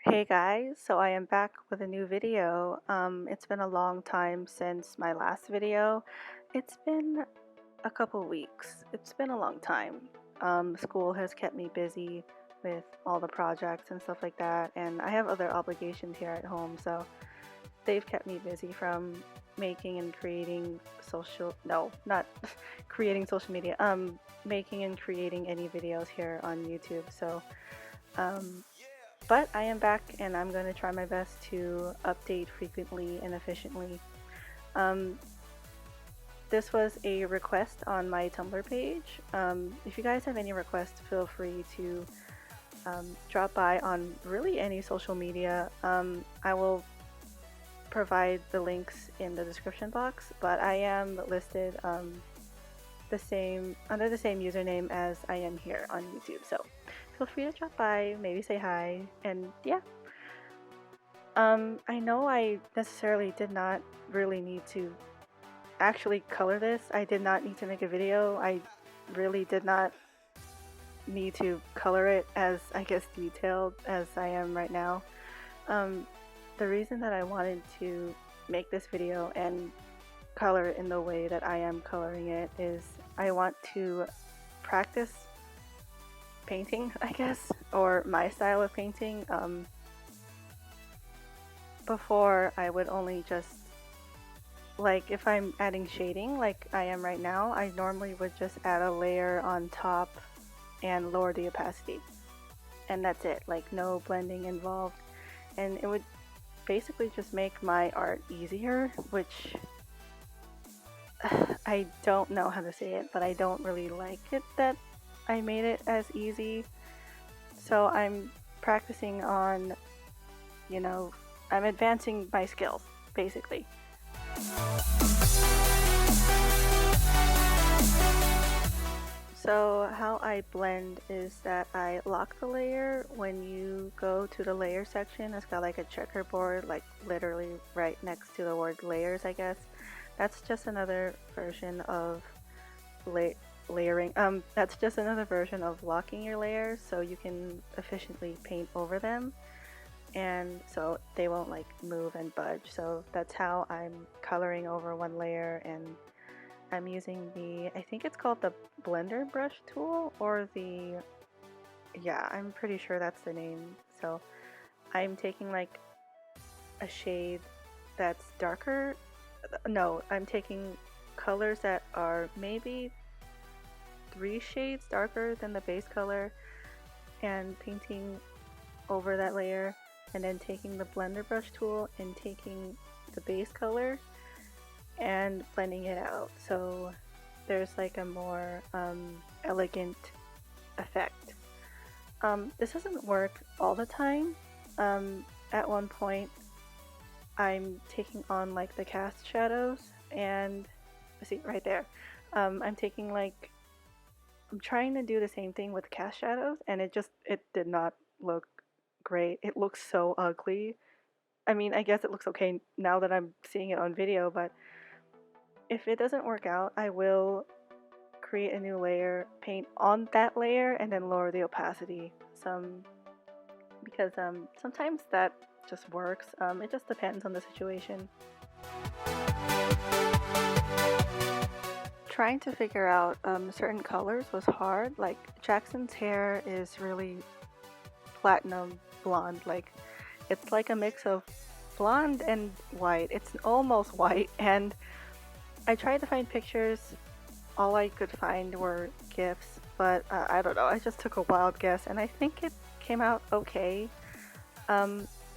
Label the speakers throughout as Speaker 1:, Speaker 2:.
Speaker 1: Hey guys, so I am back with a new video. It's been a long time since my last video. It's been a couple weeks. It's been a long time. School has kept me busy with all the projects and stuff like that, and I have other obligations here at home, so they've kept me busy from making and creating no, not creating social media, making and creating any videos here on YouTube. So, um, but I am back and I'm going to try my best to update frequently and efficiently. Um, this was a request on my Tumblr page. If you guys have any requests, feel free to drop by on really any social media. I will provide the links in the description box, but I am listed under the same username as I am here on YouTube. So feel free to drop by, maybe say hi, and yeah. I know I necessarily did not really need to actually color this. I did not need to make a video. I really did not need to color it as, I guess, detailed as I am right now. The reason that I wanted to make this video and color it in the way that I am coloring it is I want to practice painting, I guess, or my style of painting. Before I would only just, like, if I'm adding shading like I am right now, I normally would just add a layer on top and lower the opacity, and that's it, like no blending involved, and it would basically just make my art easier, which I don't know how to say it, but I don't really like it that I made it as easy. So I'm practicing on, you know, I'm advancing my skills basically. So how I blend is that I lock the layer. When you go to the layer section, it's got like a checkerboard, like literally right next to the word layers, I guess. That's just another version of layering. That's just another version of locking your layers so you can efficiently paint over them, and so they won't like move and budge. So that's how I'm coloring over one layer, and I'm using I think it's called the blender brush tool, or yeah, I'm pretty sure that's the name. So I'm taking like a shade that's darker. No, I'm taking colors that are maybe 3 shades darker than the base color and painting over that layer, and then taking the blender brush tool and taking the base color and blending it out, so there's like a more elegant effect. This doesn't work all the time. At one point I'm taking on like the cast shadows, and see right there, I'm trying to do the same thing with cast shadows, and it did not look great. It looks so ugly. I mean, I guess it looks okay now that I'm seeing it on video, but if it doesn't work out, I will create a new layer, paint on that layer, and then lower the opacity some, because sometimes that just works. It just depends on the situation. Trying to figure out certain colors was hard. Like Jackson's hair is really platinum blonde. Like it's like a mix of blonde and white. It's almost white, and I tried to find pictures. All I could find were GIFs, but I don't know. I just took a wild guess, and I think it came out okay.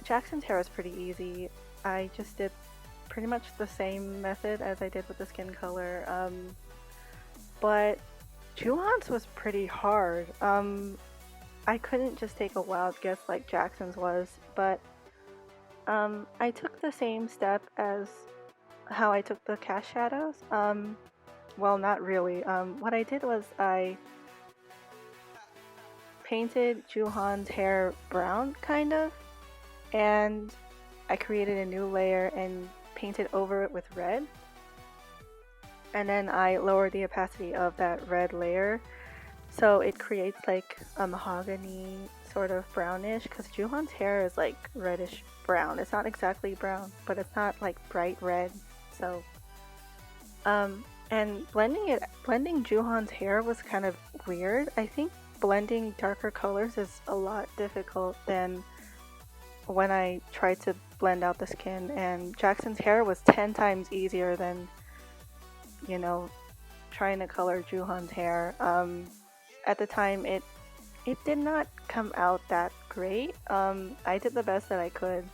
Speaker 1: Jackson's hair is pretty easy. I just did pretty much the same method as I did with the skin color. But Jooheon's was pretty hard. I couldn't just take a wild guess like Jackson's was, but I took the same step as how I took the cast shadows. Well, not really. What I did was I painted Jooheon's hair brown, kind of, and I created a new layer and painted over it with red. And then I lowered the opacity of that red layer, so it creates like a mahogany sort of brownish because Jooheon's hair is like reddish brown. It's not exactly brown, but it's not like bright red. So, and blending Jooheon's hair was kind of weird. I think blending darker colors is a lot difficult than when I tried to blend out the skin, and Jackson's hair was 10 times easier than, you know, trying to color Jooheon's hair. At the time, it did not come out that great. I did the best that I could.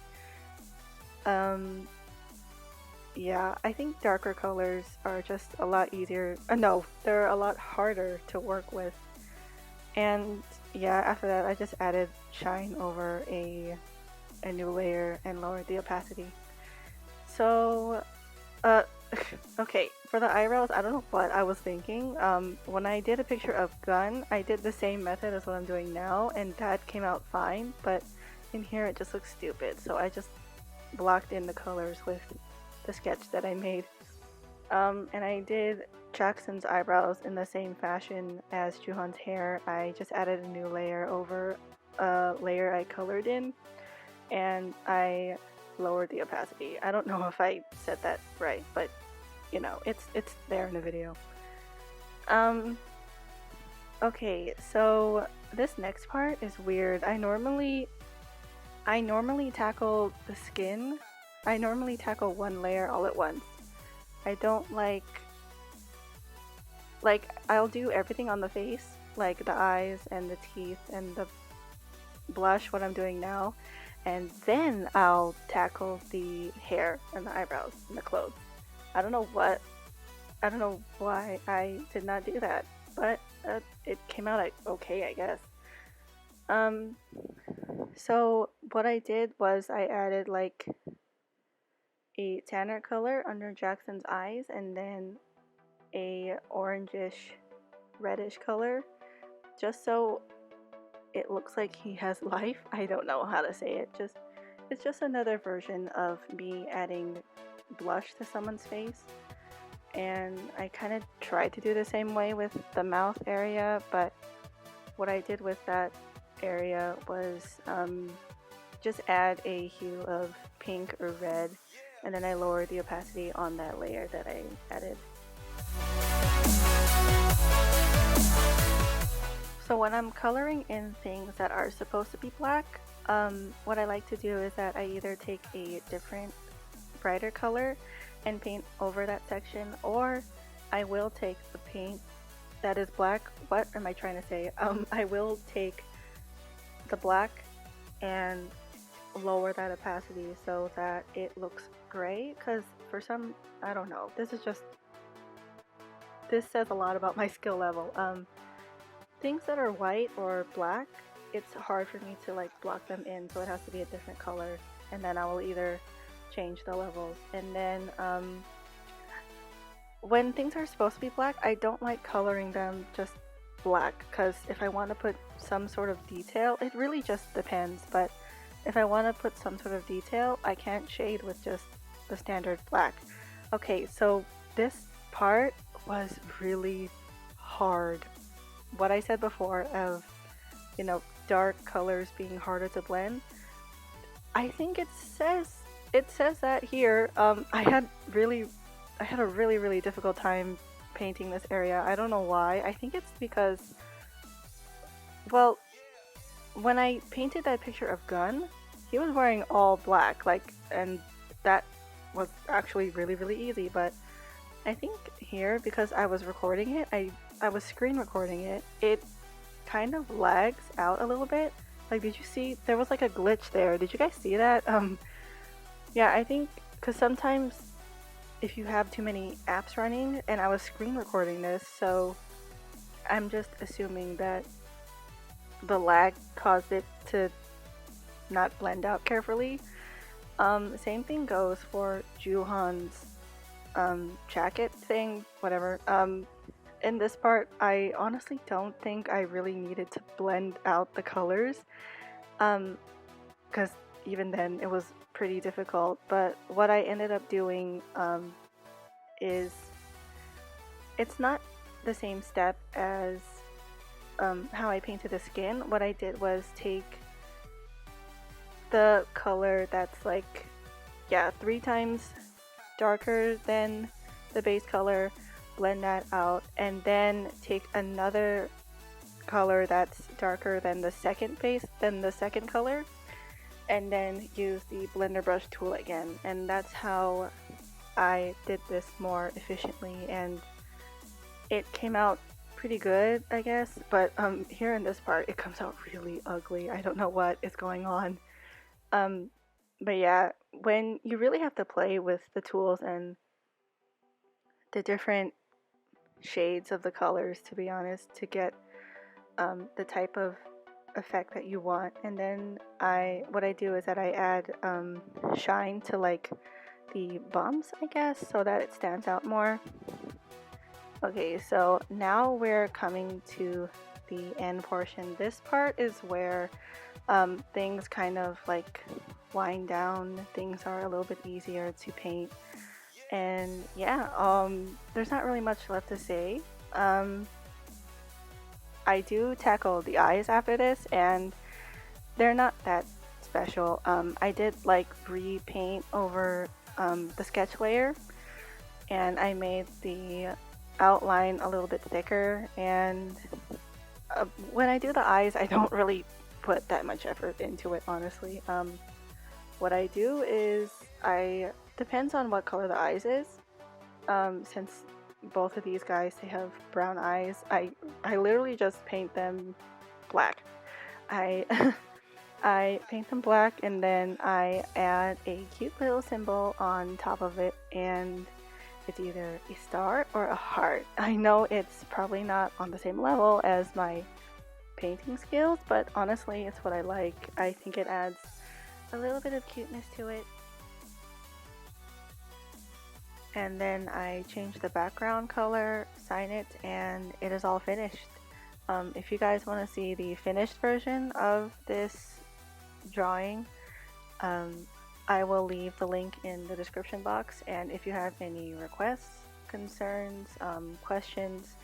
Speaker 1: Yeah, I think darker colors are just a lot easier. No, they're a lot harder to work with. And yeah, after that, I just added shine over a new layer and lowered the opacity. So, uh, okay, for the eyebrows, I don't know what I was thinking. When I did a picture of Gun, I did the same method as what I'm doing now, and that came out fine, but in here it just looks stupid, so I just blocked in the colors with the sketch that I made. And I did Jackson's eyebrows in the same fashion as Jooheon's hair. I just added a new layer over a layer I colored in, and I lowered the opacity. I don't know if I said that right, but you know, it's there in the video. Okay, so this next part is weird. I normally tackle the skin. I normally tackle one layer all at once. I don't like I'll do everything on the face, like the eyes and the teeth and the blush, what I'm doing now, and then I'll tackle the hair and the eyebrows and the clothes. I don't know why I did not do that, but it came out like okay, I guess. So what I did was I added like a tanner color under Jackson's eyes and then a orangish reddish color, just so it looks like he has life. I don't know how to say it. It's just another version of me adding blush to someone's face. And I kind of tried to do the same way with the mouth area, but what I did with that area was just add a hue of pink or red, and then I lowered the opacity on that layer that I added. So when I'm coloring in things that are supposed to be black, what I like to do is that I either take a different brighter color and paint over that section, or I will take the paint that is black. What am I trying to say? I will take the black and lower that opacity so that it looks gray, because for some, I don't know, this says a lot about my skill level. Things that are white or black, it's hard for me to like block them in, so it has to be a different color, and then I will either change the levels. And then when things are supposed to be black, I don't like coloring them just black, because if I want to put some sort of detail, it really just depends, but if I want to put some sort of detail, I can't shade with just the standard black. Okay, so this part was really hard. What I said before of, you know, dark colors being harder to blend, I think it says that here. I had a really difficult time painting this area. I don't know why. I think it's because, well, when I painted that picture of Gun, he was wearing all black, like, and that was actually really easy. But I think here, because I was recording it, I was screen recording it, it kind of lags out a little bit. Like, did you see? There was like a glitch there. Did you guys see that? Yeah, I think because sometimes if you have too many apps running, and I was screen recording this, so I'm just assuming that the lag caused it to not blend out carefully. Same thing goes for Jooheon's jacket thing, whatever. In this part, I honestly don't think I really needed to blend out the colors, because even then it was pretty difficult. But what I ended up doing is, it's not the same step as how I painted the skin. What I did was take the color that's like, yeah, 3 times darker than the base color, blend that out, and then take another color that's darker than the second color, and then use the blender brush tool again. And that's how I did this more efficiently, and it came out pretty good, I guess. But here in this part, it comes out really ugly. I don't know what is going on. But yeah, when you really have to play with the tools and the different shades of the colors, to be honest, to get the type of effect that you want. And then what I do is that I add shine to like the bumps, I guess, so that it stands out more. Okay, so now we're coming to the end portion. This part is where things kind of like wind down. Things are a little bit easier to paint. And yeah, there's not really much left to say. I do tackle the eyes after this, and they're not that special. I did like repaint over the sketch layer, and I made the outline a little bit thicker. And when I do the eyes, I don't really put that much effort into it, honestly. What I do is depends on what color the eyes is. Since both of these guys, they have brown eyes, I literally just paint them black. I I paint them black, and then I add a cute little symbol on top of it, and it's either a star or a heart. I know it's probably not on the same level as my painting skills, but honestly, it's what I like. I think it adds a little bit of cuteness to it. And then I change the background color, sign it, and it is all finished. If you guys want to see the finished version of this drawing, I will leave the link in the description box. And if you have any requests, concerns, questions,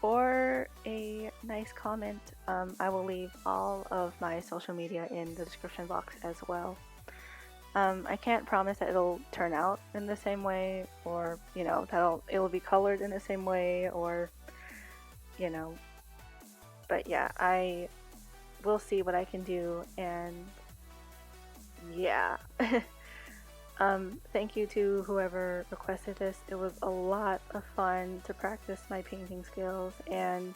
Speaker 1: or a nice comment, I will leave all of my social media in the description box as well. I can't promise that it'll turn out in the same way, or that it'll be colored in the same way, or but yeah, I will see what I can do. And yeah. Thank you to whoever requested this. It was a lot of fun to practice my painting skills, and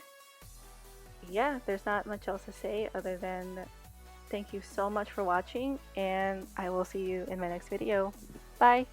Speaker 1: yeah, there's not much else to say other than thank you so much for watching, and I will see you in my next video. Bye!